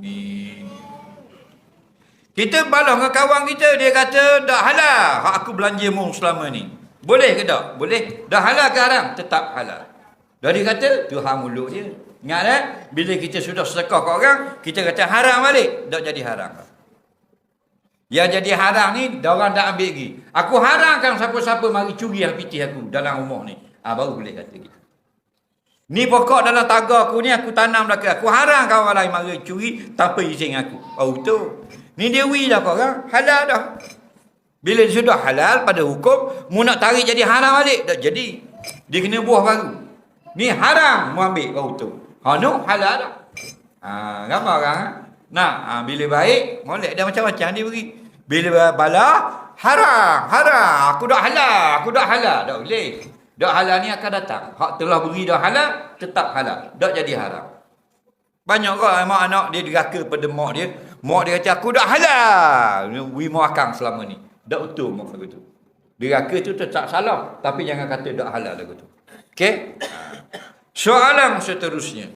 Amin. Kita balas dengan kawan kita, dia kata tak halal hak aku belanja mung selama ni. Boleh ke tak? Boleh. Dah halal ke haram? Tetap halal. Dah dia kata Tuhan mulut dia. Ingat bila kita sudah sedekah ke orang, kita kata haram balik, tak jadi haram. Yang jadi haram ni, orang tak ambil lagi. Aku haramkan siapa-siapa mari curi pitih aku dalam rumah ni. Baru boleh kata gitu. Ni pokok dalam tagar aku ni, aku tanam belakang. Aku haramkan orang lain mari curi tanpa izin aku. Betul. Ni dia wui dah korang. Halal dah. Bila dia sudah halal pada hukum, mu nak tarik jadi haram balik. Tak jadi. Dia kena buah baru. Ni haram mu ambil. Betul. No, halal dah. Ramai orang. Bila baik, molek dia macam-macam dia beri. Bila bala, haram. Aku dah halal. Tak boleh. Dak halal ni akan datang. Hak telah beri dah halal, tetap halal. Tak jadi haram. Banyak orang mak anak dia deraka pada mak dia. Mak dia kata aku dah halal. Wi mak akang selama ni. Tak betul mak lagu tu. Deraka tu tetap salah, tapi jangan kata tak halal lagu tu. Okey? Soalan seterusnya.